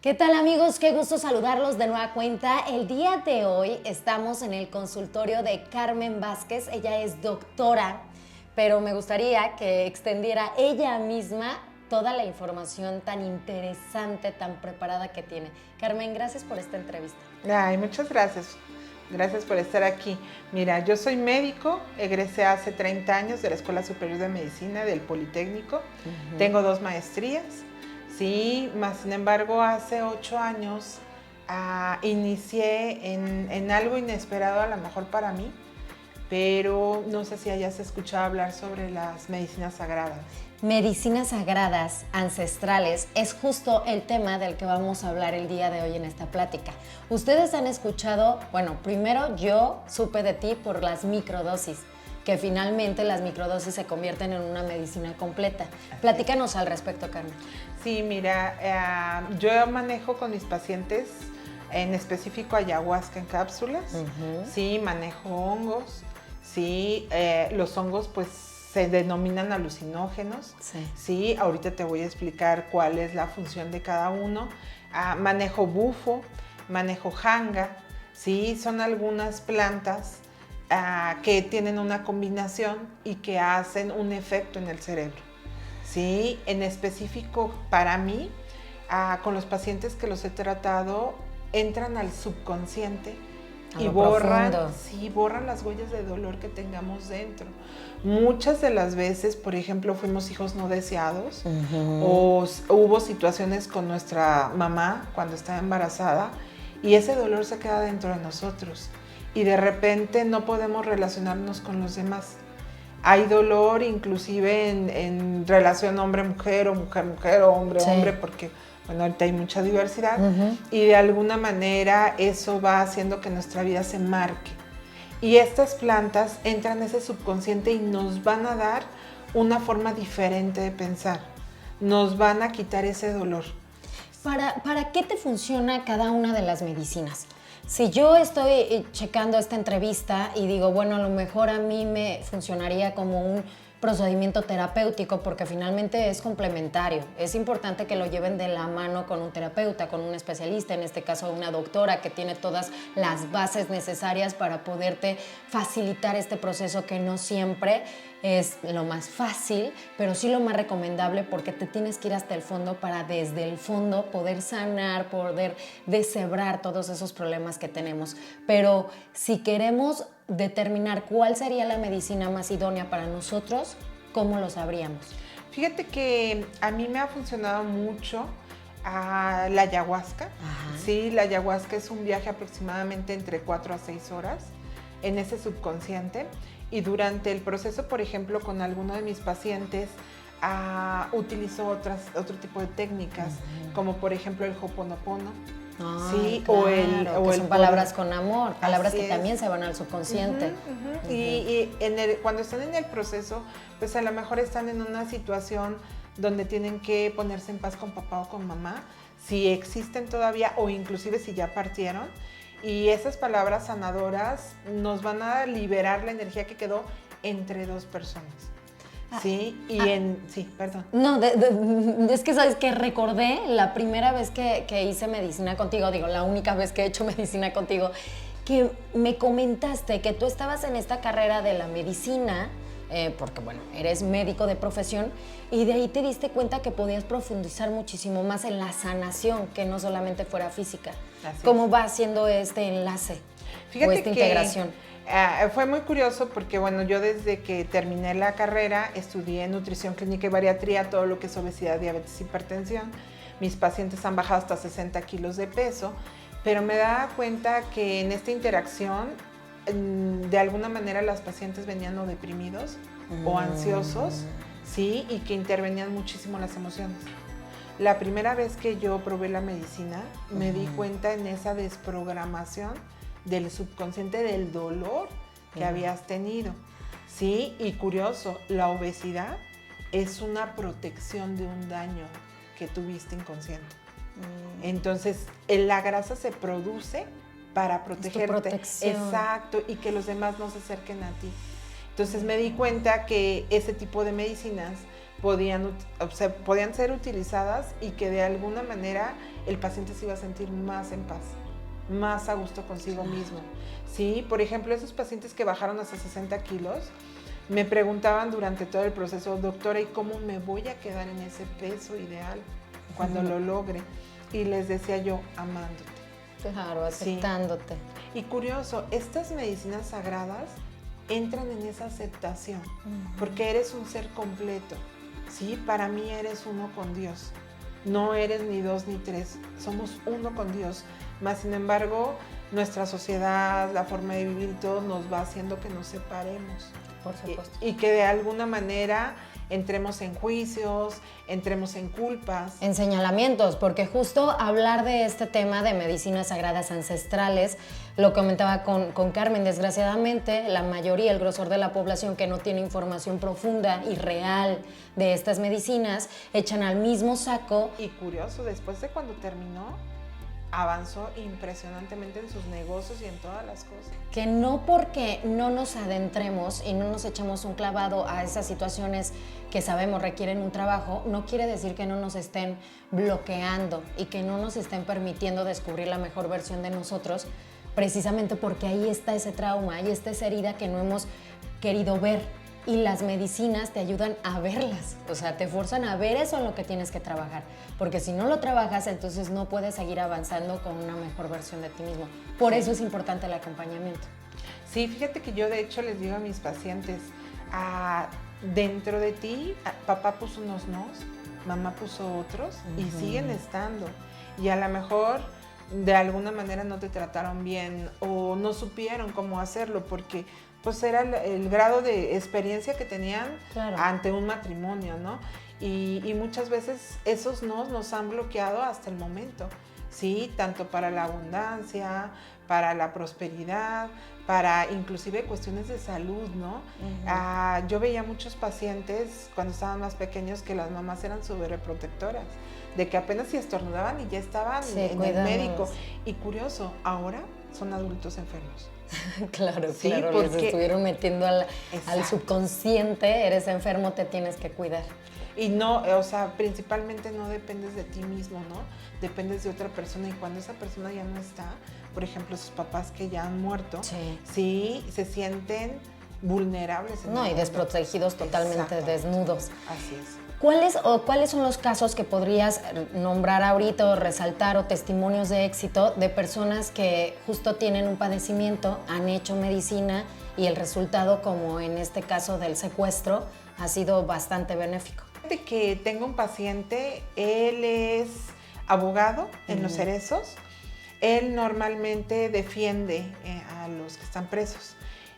¿Qué tal, amigos? Qué gusto saludarlos de nueva cuenta. El día de hoy estamos en el consultorio de Carmen Vázquez. Ella es doctora, pero me gustaría que extendiera ella misma toda la información tan interesante, tan preparada que tiene. Carmen, gracias por esta entrevista. Ay, muchas gracias. Gracias por estar aquí. Mira, yo soy médico, egresé hace 30 años de la Escuela Superior de Medicina del Politécnico. Tengo 2 maestrías. Sí, más sin embargo, hace 8 años inicié en algo inesperado a lo mejor para mí, pero no sé si hayas escuchado hablar sobre las medicinas sagradas. Medicinas sagradas, ancestrales, es justo el tema del que vamos a hablar el día de hoy en esta plática. Ustedes han escuchado, bueno, primero yo supe de ti por las microdosis, que finalmente las microdosis se convierten en una medicina completa. Platícanos al respecto, Carmen. Sí, mira, yo manejo con mis pacientes, en específico ayahuasca en cápsulas, sí, manejo hongos, sí, los hongos pues se denominan alucinógenos, sí, ahorita te voy a explicar cuál es la función de cada uno. Manejo bufo, manejo janga, sí, son algunas plantas que tienen una combinación y que hacen un efecto en el cerebro. Sí, en específico para mí, con los pacientes que los he tratado, entran al subconsciente y borran las huellas de dolor que tengamos dentro. Muchas de las veces, por ejemplo, fuimos hijos no deseados o hubo situaciones con nuestra mamá cuando estaba embarazada y ese dolor se queda dentro de nosotros y de repente no podemos relacionarnos con los demás. Hay dolor inclusive en relación hombre-mujer o mujer-mujer o hombre-hombre porque bueno, ahorita hay mucha diversidad y de alguna manera eso va haciendo que nuestra vida se marque. Y estas plantas entran en ese subconsciente y nos van a dar una forma diferente de pensar. Nos van a quitar ese dolor. ¿Para qué te funciona cada una de las medicinas? Si yo estoy checando esta entrevista y digo, bueno, a lo mejor a mí me funcionaría como un procedimiento terapéutico porque finalmente es complementario. Es importante que lo lleven de la mano con un terapeuta, con un especialista, en este caso una doctora que tiene todas las bases necesarias para poderte facilitar este proceso que no siempre es lo más fácil, pero sí lo más recomendable porque te tienes que ir hasta el fondo para desde el fondo poder sanar, poder deshebrar todos esos problemas que tenemos. Pero si queremos determinar cuál sería la medicina más idónea para nosotros, ¿cómo lo sabríamos? Fíjate que a mí me ha funcionado mucho la ayahuasca. Sí, la ayahuasca es un viaje aproximadamente entre 4 a 6 horas en ese subconsciente y durante el proceso, por ejemplo, con alguno de mis pacientes utilizo otro tipo de técnicas, como por ejemplo el Ho'oponopono. Sí, claro, o son palabras con amor, palabras que también se van al subconsciente. Y cuando están en el proceso, pues a lo mejor están en una situación donde tienen que ponerse en paz con papá o con mamá, si existen todavía o inclusive si ya partieron. Y esas palabras sanadoras nos van a liberar la energía que quedó entre 2 personas. Sí, sí, perdón. No, es que sabes que recordé la primera vez que hice medicina contigo, digo, la única vez que he hecho medicina contigo, que me comentaste que tú estabas en esta carrera de la medicina, porque bueno, eres médico de profesión, y de ahí te diste cuenta que podías profundizar muchísimo más en la sanación, que no solamente fuera física. ¿Cómo va haciendo este enlace o esta integración? Fue muy curioso porque, bueno, yo desde que terminé la carrera estudié nutrición clínica y bariatría, todo lo que es obesidad, diabetes, hipertensión. Mis pacientes han bajado hasta 60 kilos de peso, pero me daba cuenta que en esta interacción, de alguna manera las pacientes venían o deprimidos o ansiosos, sí, y que intervenían muchísimo las emociones. La primera vez que yo probé la medicina, me di cuenta en esa desprogramación del subconsciente del dolor que habías tenido, ¿sí? Y curioso, la obesidad es una protección de un daño que tuviste inconsciente. Entonces, la grasa se produce para protegerte. Es tu protección. Exacto, y que los demás no se acerquen a ti. Entonces me di cuenta que ese tipo de medicinas podían ser utilizadas y que de alguna manera el paciente se iba a sentir más en paz, más a gusto consigo mismo. Sí, por ejemplo, esos pacientes que bajaron hasta 60 kilos, me preguntaban durante todo el proceso, doctora, ¿y cómo me voy a quedar en ese peso ideal cuando lo logre? Y les decía yo, amándote. Claro, aceptándote. Sí. Y curioso, estas medicinas sagradas entran en esa aceptación, porque eres un ser completo. Sí, para mí eres uno con Dios. No eres ni dos ni tres, somos uno con Dios. Más sin embargo, nuestra sociedad, la forma de vivir, todo nos va haciendo que nos separemos. Por supuesto. Y que de alguna manera entremos en juicios, entremos en culpas. En señalamientos, porque justo hablar de este tema de medicinas sagradas ancestrales, lo comentaba con Carmen, desgraciadamente la mayoría, el grosor de la población que no tiene información profunda y real de estas medicinas, echan al mismo saco. Y curioso, después de cuando terminó, avanzó impresionantemente en sus negocios y en todas las cosas. Que no porque no nos adentremos y no nos echemos un clavado a esas situaciones que sabemos requieren un trabajo, no quiere decir que no nos estén bloqueando y que no nos estén permitiendo descubrir la mejor versión de nosotros, precisamente porque ahí está ese trauma, ahí está esa herida que no hemos querido ver. Y las medicinas te ayudan a verlas, o sea, te forzan a ver eso en lo que tienes que trabajar, porque si no lo trabajas, entonces no puedes seguir avanzando con una mejor versión de ti mismo. Por eso es importante el acompañamiento. Sí, fíjate que yo de hecho les digo a mis pacientes, dentro de ti, papá puso unos nos, mamá puso otros y siguen estando. Y a lo mejor de alguna manera no te trataron bien o no supieron cómo hacerlo porque pues era el grado de experiencia que tenían ante un matrimonio, ¿no? Y muchas veces esos nos han bloqueado hasta el momento, ¿sí? Tanto para la abundancia, para la prosperidad, para inclusive cuestiones de salud, ¿no? Yo veía muchos pacientes cuando estaban más pequeños que las mamás eran sobreprotectoras, de que apenas si estornudaban y ya estaban en el médico. Y curioso, ahora son adultos enfermos. Claro, sí, claro, porque les estuvieron metiendo al subconsciente, eres enfermo, te tienes que cuidar. Y no, o sea, principalmente no dependes de ti mismo, ¿no? Dependes de otra persona y cuando esa persona ya no está, por ejemplo, sus papás que ya han muerto, sí se sienten vulnerables. No, y desprotegidos, totalmente desnudos. Así es. ¿Cuáles son los casos que podrías nombrar ahorita o resaltar o testimonios de éxito de personas que justo tienen un padecimiento, han hecho medicina y el resultado, como en este caso del secuestro, ha sido bastante benéfico? Fíjate que tengo un paciente, él es abogado en Los Cerezos, él normalmente defiende a los que están presos.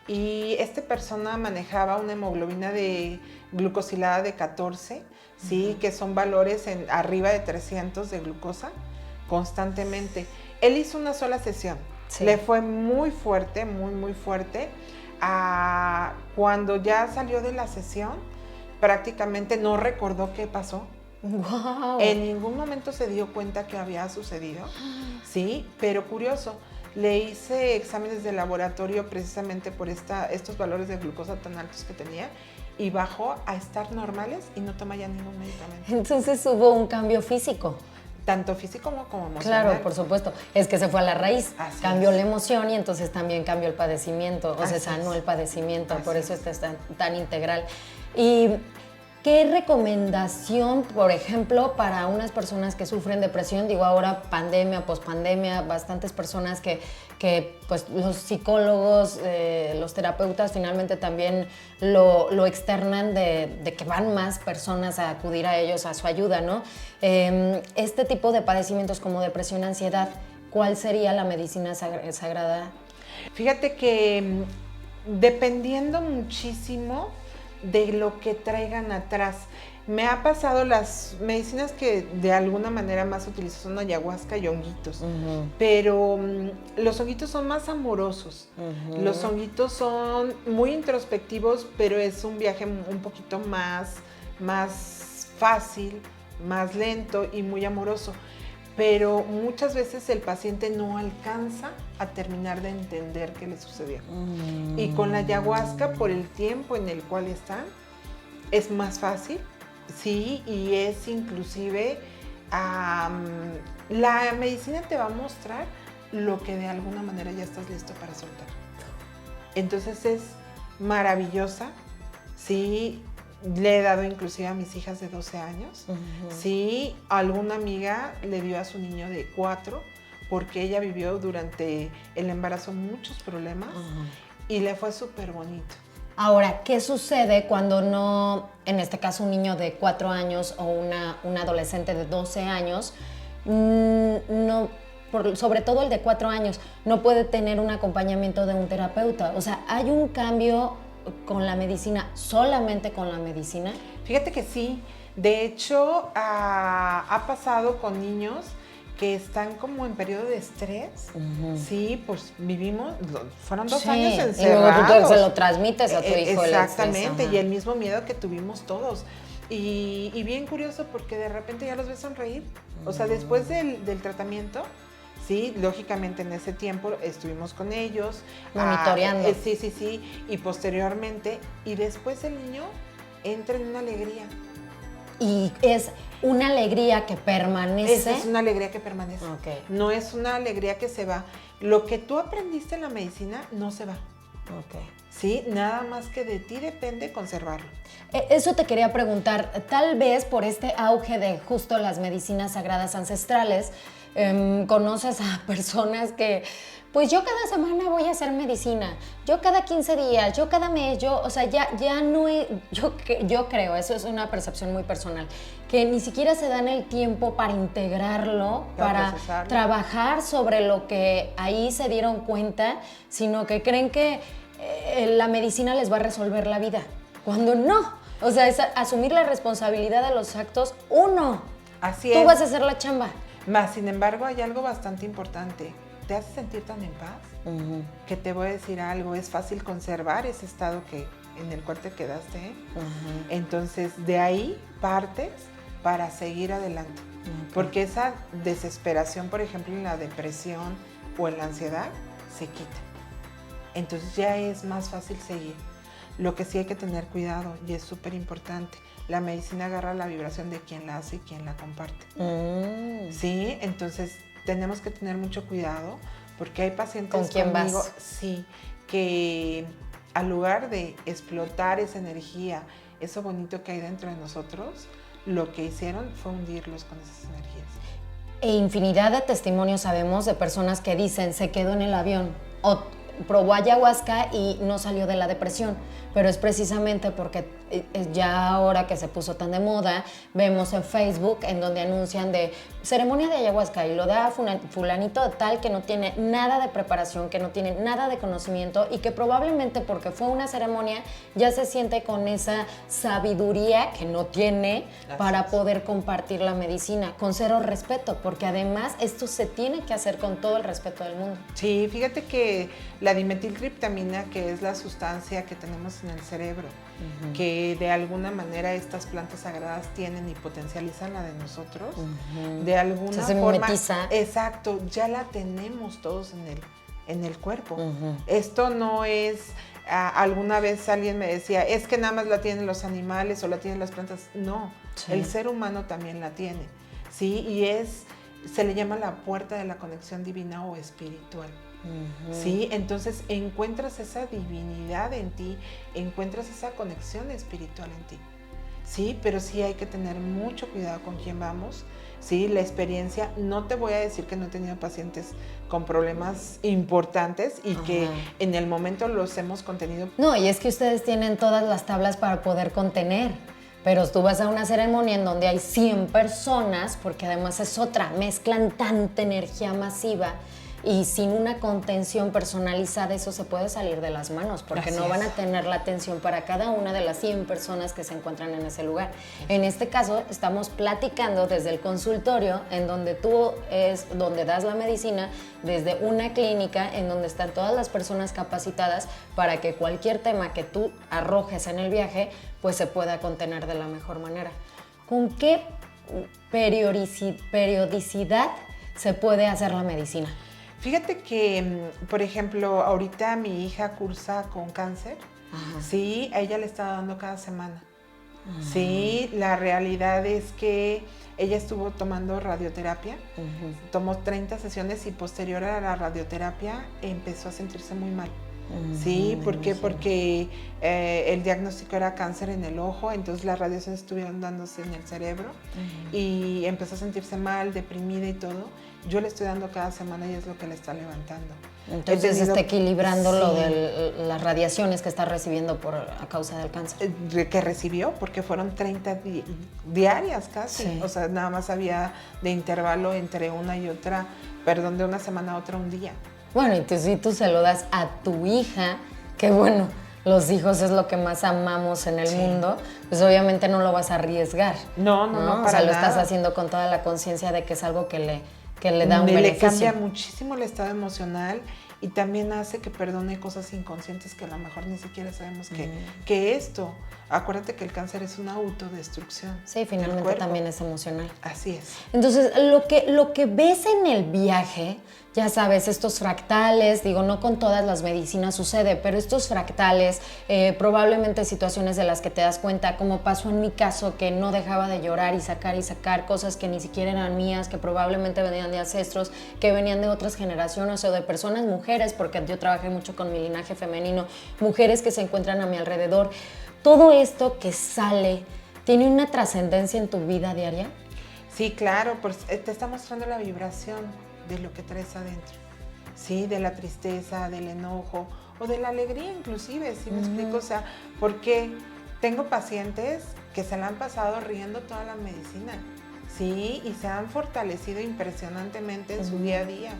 Y esta persona manejaba una hemoglobina de glucosilada de 14, ¿sí? Que son valores arriba de 300 de glucosa constantemente. Él hizo una sola sesión, le fue muy fuerte, muy fuerte. Cuando ya salió de la sesión, prácticamente no recordó qué pasó. Wow. En ningún momento se dio cuenta que había sucedido, sí, pero curioso. Le hice exámenes de laboratorio precisamente por estos valores de glucosa tan altos que tenía y bajó a estar normales y no toma ya ningún medicamento. Entonces hubo un cambio físico. Tanto físico como emocional. Claro, por supuesto. Es que se fue a la raíz. Cambió la emoción y entonces también cambió el padecimiento. O se sanó el padecimiento. Por eso es tan integral. Y ¿qué recomendación, por ejemplo, para unas personas que sufren depresión? Digo, ahora pandemia, pospandemia, bastantes personas que pues los psicólogos, los terapeutas finalmente también lo externan de que van más personas a acudir a ellos, a su ayuda, ¿no? Este tipo de padecimientos como depresión, ansiedad, ¿cuál sería la medicina sagrada? Fíjate que dependiendo muchísimo de lo que traigan atrás. Me ha pasado las medicinas que de alguna manera más utilizo son ayahuasca y honguitos, pero los honguitos son más amorosos, los honguitos son muy introspectivos, pero es un viaje un poquito más fácil, más lento y muy amoroso. Pero muchas veces el paciente no alcanza a terminar de entender qué le sucedió. Y con la ayahuasca, por el tiempo en el cual está, es más fácil sí, y es inclusive, la medicina te va a mostrar lo que de alguna manera ya estás listo para soltar. Entonces es maravillosa, sí, le he dado inclusive a mis hijas de 12 años, sí, alguna amiga le dio a su niño de 4, porque ella vivió durante el embarazo muchos problemas y le fue súper bonito. Ahora, ¿qué sucede cuando no, en este caso un niño de 4 años o una adolescente de 12 años, sobre todo el de 4 años, no puede tener un acompañamiento de un terapeuta? O sea, ¿hay un cambio con la medicina, solamente con la medicina? Fíjate que sí. De hecho, ha pasado con niños que están como en periodo de estrés. Sí, pues fueron 2 años encerrados. Y luego tú se lo transmites a tu hijo. Exactamente, y el mismo miedo que tuvimos todos. Y bien curioso porque de repente ya los ves sonreír. O sea, después del tratamiento, sí, lógicamente en ese tiempo estuvimos con ellos. Monitoreando. Sí, y posteriormente, y después el niño entra en una alegría. Y es una alegría que permanece. Es una alegría que permanece. Okay. No es una alegría que se va. Lo que tú aprendiste en la medicina no se va. Okay. Sí, nada más que de ti depende conservarlo. Eso te quería preguntar. Tal vez por este auge de justo las medicinas sagradas ancestrales, conoces a personas que, pues yo cada semana voy a hacer medicina, yo cada 15 días, yo cada mes, o sea, ya no es, yo creo, eso es una percepción muy personal, que ni siquiera se dan el tiempo para integrarlo, para trabajar sobre lo que ahí se dieron cuenta, sino que creen que la medicina les va a resolver la vida, cuando no. O sea, es asumir la responsabilidad de los actos uno. Así es. Tú vas a hacer la chamba. Más, sin embargo, hay algo bastante importante. Te hace sentir tan en paz que te voy a decir algo. Es fácil conservar ese estado en el cual te quedaste. Entonces, de ahí partes para seguir adelante. Porque esa desesperación, por ejemplo, en la depresión o en la ansiedad, se quita. Entonces ya es más fácil seguir. Lo que sí hay que tener cuidado, y es súper importante, la medicina agarra la vibración de quien la hace y quien la comparte. Sí, entonces tenemos que tener mucho cuidado, porque hay pacientes ¿con quién conmigo, vas? Sí, que al lugar de explotar esa energía, eso bonito que hay dentro de nosotros, lo que hicieron fue hundirlos con esas energías. E infinidad de testimonios sabemos de personas que dicen, se quedó en el avión, o probó ayahuasca y no salió de la depresión, pero es precisamente porque ya ahora que se puso tan de moda, vemos en Facebook en donde anuncian de ceremonia de ayahuasca y lo da fulanito de tal que no tiene nada de preparación, que no tiene nada de conocimiento y que probablemente porque fue una ceremonia ya se siente con esa sabiduría que no tiene para poder compartir la medicina con cero respeto, porque además esto se tiene que hacer con todo el respeto del mundo. Sí, fíjate que la dimetiltriptamina, que es la sustancia que tenemos en el cerebro, que de alguna manera estas plantas sagradas tienen y potencializan la de nosotros, de alguna forma, mimetiza. Exacto, ya la tenemos todos en el cuerpo. Esto no es, alguna vez alguien me decía, es que nada más la tienen los animales o la tienen las plantas. No, el ser humano también la tiene, ¿sí? Y se le llama la puerta de la conexión divina o espiritual. Sí, entonces encuentras esa divinidad en ti, encuentras esa conexión espiritual en ti. Sí, pero sí hay que tener mucho cuidado con quién vamos. Sí, la experiencia, no te voy a decir que no he tenido pacientes con problemas importantes y que en el momento los hemos contenido. No, y es que ustedes tienen todas las tablas para poder contener. Pero tú vas a una ceremonia en donde hay 100 personas, porque además es otra, mezclan tanta energía masiva y sin una contención personalizada eso se puede salir de las manos, porque no van a tener la atención para cada una de las 100 personas que se encuentran en ese lugar. En este caso estamos platicando desde el consultorio, en donde tú es donde das la medicina, desde una clínica en donde están todas las personas capacitadas para que cualquier tema que tú arrojes en el viaje pues se pueda contener de la mejor manera. ¿Con qué periodicidad se puede hacer la medicina? Fíjate que, por ejemplo, ahorita mi hija cursa con cáncer. Sí, a ella le está dando cada semana. Sí, la realidad es que ella estuvo tomando radioterapia, tomó 30 sesiones y posterior a la radioterapia empezó a sentirse muy mal. Sí, ¿por qué? Porque el diagnóstico era cáncer en el ojo, entonces las radiaciones estuvieron dándose en el cerebro y empezó a sentirse mal, deprimida y todo. Yo le estoy dando cada semana y es lo que le está levantando. Entonces está equilibrando lo de las radiaciones que está recibiendo a causa del cáncer. Que recibió, porque fueron 30 diarias casi. Sí. O sea, nada más había de intervalo entre una y otra, de una semana a otra un día. Bueno, y si tú se lo das a tu hija, que bueno, los hijos es lo que más amamos en el mundo, pues obviamente no lo vas a arriesgar. No, o sea, lo estás haciendo con toda la conciencia de que es algo que le da un beneficio. Le cambia muchísimo el estado emocional y también hace que perdone cosas inconscientes que a lo mejor ni siquiera sabemos que esto. Acuérdate que el cáncer es una autodestrucción. Sí, finalmente también es emocional. Así es. Entonces, lo que ves en el viaje, ya sabes, estos fractales, digo, no con todas las medicinas sucede, pero estos fractales, probablemente situaciones de las que te das cuenta, como pasó en mi caso, que no dejaba de llorar y sacar cosas que ni siquiera eran mías, que probablemente venían de ancestros, que venían de otras generaciones o de personas, mujeres, porque yo trabajé mucho con mi linaje femenino, mujeres que se encuentran a mi alrededor. Todo esto que sale, ¿tiene una trascendencia en tu vida diaria? Sí, claro, pues te está mostrando la vibración de lo que traes adentro, sí, de la tristeza, del enojo o de la alegría inclusive, ¿sí me explico? O sea, porque tengo pacientes que se la han pasado riendo toda la medicina, sí, y se han fortalecido impresionantemente en su día a día,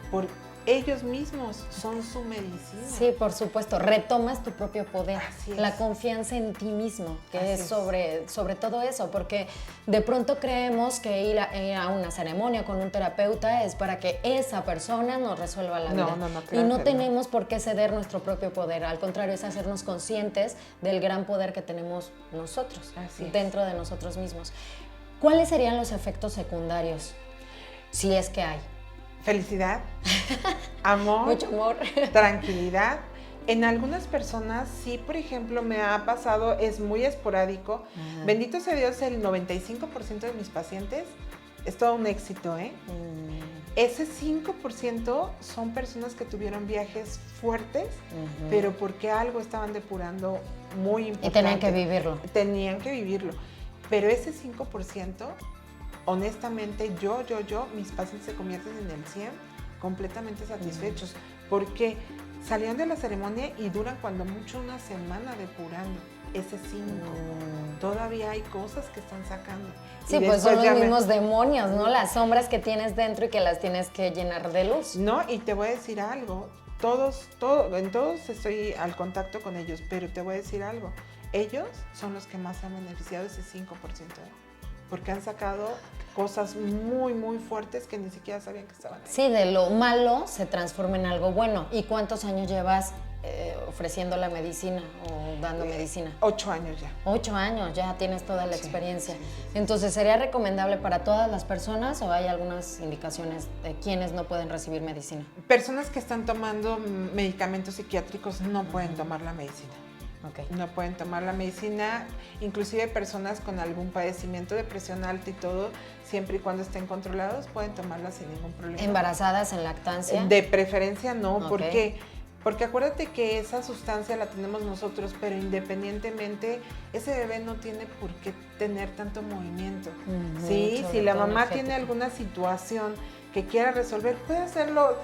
por ellos mismos son su medicina. Sí, por supuesto, retomas tu propio poder, Así es. La confianza en ti mismo, que Así es sobre todo eso, porque de pronto creemos que ir a una ceremonia con un terapeuta es para que esa persona nos resuelva la vida. No, claro y no tenemos por qué ceder nuestro propio poder, al contrario, es hacernos conscientes del gran poder que tenemos nosotros, dentro de nosotros mismos. ¿Cuáles serían los efectos secundarios, si es que hay? Felicidad, amor, mucho amor, tranquilidad. En algunas personas sí, por ejemplo, me ha pasado, es muy esporádico. Bendito sea Dios, el 95% de mis pacientes es todo un éxito, ¿eh? Ese 5% son personas que tuvieron viajes fuertes, pero porque algo estaban depurando muy importante. Y tenían que vivirlo. Tenían que vivirlo. Pero ese 5%... honestamente, mis pacientes se convierten en el 100 completamente satisfechos, porque salieron de la ceremonia y duran cuando mucho una semana depurando. Ese 5, todavía hay cosas que están sacando. Sí, pues son los mismos demonios, ¿no? Las sombras que tienes dentro y que las tienes que llenar de luz. No, y te voy a decir algo, en todos estoy al contacto con ellos, pero te voy a decir algo, ellos son los que más han beneficiado ese 5%, porque han sacado cosas muy, muy fuertes que ni siquiera sabían que estaban ahí. Sí, de lo malo se transforma en algo bueno. ¿Y cuántos años llevas ofreciendo la medicina o dando medicina? 8 años ya. 8 años, ya tienes toda la experiencia. Sí. Entonces, ¿sería recomendable para todas las personas o hay algunas indicaciones de quienes no pueden recibir medicina? Personas que están tomando medicamentos psiquiátricos no pueden tomar la medicina. Okay. No pueden tomar la medicina, inclusive personas con algún padecimiento de presión alta y todo, siempre y cuando estén controlados, pueden tomarla sin ningún problema. ¿Embarazadas en lactancia? De preferencia no, Okay. Porque acuérdate que esa sustancia la tenemos nosotros, pero independientemente, ese bebé no tiene por qué tener tanto movimiento. Sí, si la mamá tiene alguna situación que quiera resolver, puede hacerlo.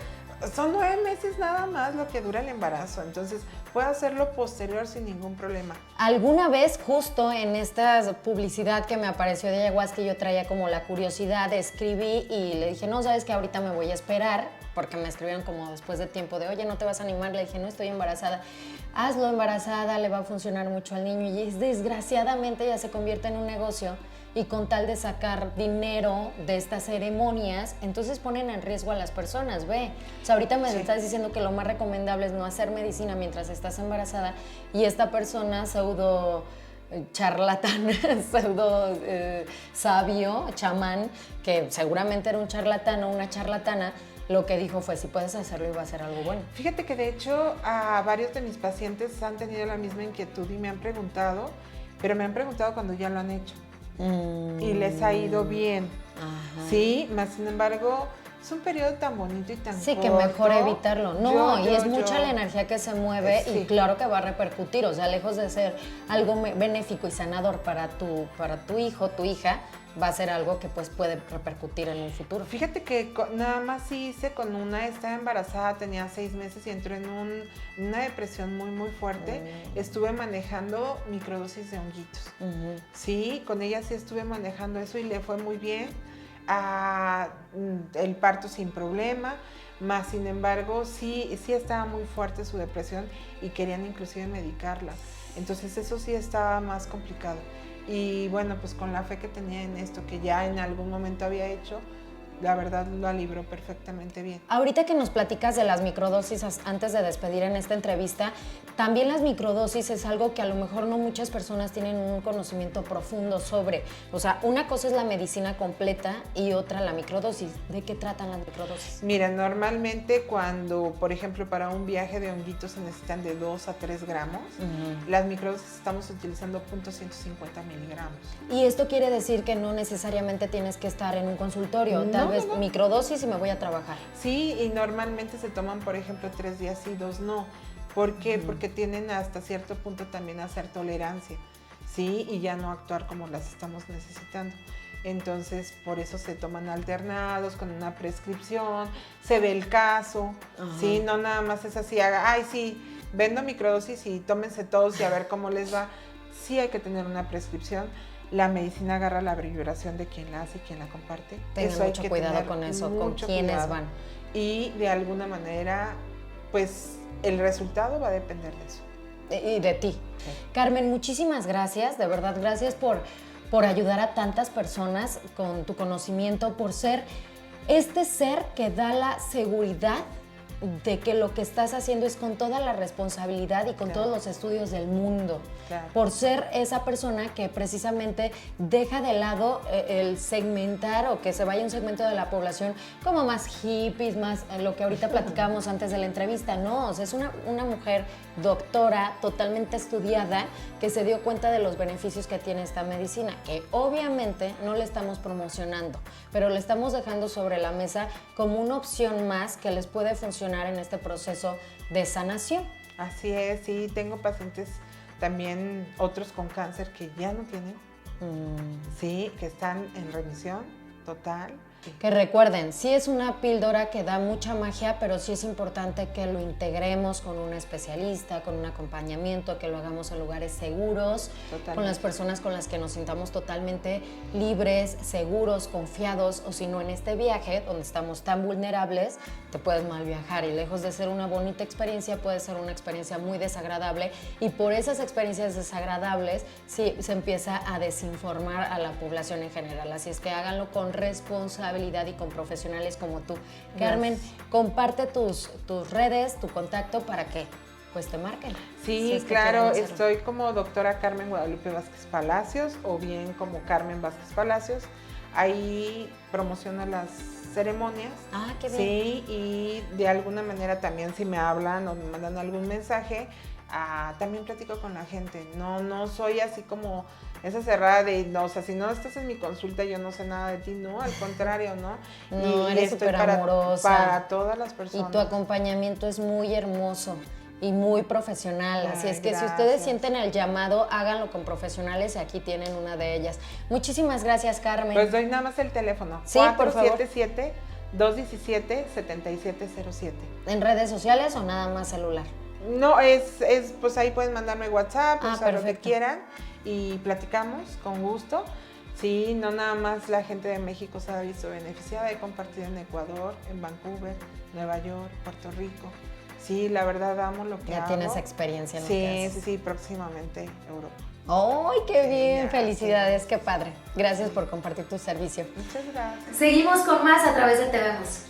Son 9 meses nada más lo que dura el embarazo, entonces puede hacerlo posterior sin ningún problema. Alguna vez, justo en esta publicidad que me apareció de ayahuasca, yo traía como la curiosidad, escribí y le dije, no, sabes que ahorita me voy a esperar, porque me escribieron como después de tiempo de, oye, ¿no te vas a animar? Le dije, no, estoy embarazada. Hazlo embarazada, le va a funcionar mucho al niño y desgraciadamente ya se convierte en un negocio. Y con tal de sacar dinero de estas ceremonias, entonces ponen en riesgo a las personas, ve. O sea, ahorita me estás diciendo que lo más recomendable es no hacer medicina mientras estás embarazada y esta persona pseudo charlatán, pseudo sabio, chamán, que seguramente era un charlatán o una charlatana, lo que dijo fue, si puedes hacerlo, iba a ser algo bueno. Fíjate que de hecho a varios de mis pacientes han tenido la misma inquietud y me han preguntado pero me han preguntado cuando ya lo han hecho y les ha ido bien. Ajá. Sí, más sin embargo, es un periodo tan bonito y tan Sí, corto. que mejor evitarlo. No, y es yo. mucha la energía que se mueve Sí. y claro que va a repercutir. O sea, lejos de ser algo benéfico y sanador para tu hijo, tu hija, va a ser algo que pues puede repercutir en un futuro. Fíjate que nada más hice con una, estaba embarazada, tenía 6 meses y entró en una depresión muy, muy fuerte. Estuve manejando microdosis de honguitos. Sí, con ella sí estuve manejando eso y le fue muy bien. El parto sin problema, más sin embargo sí estaba muy fuerte su depresión y querían inclusive medicarla. Entonces eso sí estaba más complicado. Y bueno, pues con la fe que tenía en esto, que ya en algún momento había hecho, la verdad lo libró perfectamente bien. Ahorita que nos platicas de las microdosis antes de despedir en esta entrevista, también las microdosis es algo que a lo mejor no muchas personas tienen un conocimiento profundo sobre. O sea, una cosa es la medicina completa y otra la microdosis. ¿De qué tratan las microdosis? Mira, normalmente cuando, por ejemplo, para un viaje de honguitos se necesitan de 2 a 3 gramos, las microdosis estamos utilizando 0.150 miligramos. Y esto quiere decir que no necesariamente tienes que estar en un consultorio. Tal vez microdosis y me voy a trabajar. Sí, y normalmente se toman, por ejemplo, 3 días sí, 2 no. ¿Por qué? Porque tienen hasta cierto punto también a hacer tolerancia, ¿sí? Y ya no actuar como las estamos necesitando. Entonces, por eso se toman alternados con una prescripción, se ve el caso, ¿sí? No nada más es así, ay, sí, vendo microdosis y tómense todos y a ver cómo les va. Sí hay que tener una prescripción. La medicina agarra la vibración de quien la hace y quien la comparte. Tengan mucho cuidado con eso, con quiénes van. Y de alguna manera, pues el resultado va a depender de eso. Y de ti. Sí. Carmen, muchísimas gracias, de verdad, gracias por ayudar a tantas personas con tu conocimiento, por ser este ser que da la seguridad de que lo que estás haciendo es con toda la responsabilidad y con todos los estudios del mundo, por ser esa persona que precisamente deja de lado el segmentar o que se vaya un segmento de la población como más hippies, más lo que ahorita platicábamos antes de la entrevista. No, o sea, es una mujer doctora, totalmente estudiada, que se dio cuenta de los beneficios que tiene esta medicina, que obviamente no le estamos promocionando, pero le estamos dejando sobre la mesa como una opción más que les puede funcionar en este proceso de sanación. Así es, sí, tengo pacientes también, otros con cáncer que ya no tienen, sí, que están en remisión total. Que recuerden, sí es una píldora que da mucha magia, pero sí es importante que lo integremos con un especialista, con un acompañamiento, que lo hagamos en lugares seguros, con las personas con las que nos sintamos totalmente libres, seguros, confiados, o si no en este viaje donde estamos tan vulnerables, te puedes mal viajar y lejos de ser una bonita experiencia, puede ser una experiencia muy desagradable y por esas experiencias desagradables sí se empieza a desinformar a la población en general, así es que háganlo con responsabilidad y con profesionales como tú. Carmen, comparte tus redes, tu contacto para que pues te marquen. Sí, si claro, estoy como doctora Carmen Guadalupe Vázquez Palacios o bien como Carmen Vázquez Palacios. Ahí promociono las ceremonias. Ah, qué bien. Sí, y de alguna manera también si me hablan o me mandan algún mensaje, también platico con la gente. No soy así como esa cerrada de, no, o sea, si no estás en mi consulta yo no sé nada de ti, no, al contrario, ¿no? No, eres súper amorosa. Para todas las personas. Y tu acompañamiento es muy hermoso y muy profesional, así es que gracias. Si ustedes sienten el llamado, háganlo con profesionales y aquí tienen una de ellas. Muchísimas gracias, Carmen. Pues doy nada más el teléfono. Sí, por favor. 477-217-7707. ¿En redes sociales o nada más celular? No, pues ahí pueden mandarme WhatsApp, o sea, lo que quieran y platicamos con gusto. Sí, no nada más la gente de México se ha visto beneficiada, he compartido en Ecuador, en Vancouver, Nueva York, Puerto Rico. Sí, la verdad amo lo que hago. Ya tienes experiencia en lo que haces. Sí, próximamente Europa. ¡Ay, qué bien! Felicidades, qué padre. Gracias por compartir tu servicio. Muchas gracias. Seguimos con más a través de Te Vemos.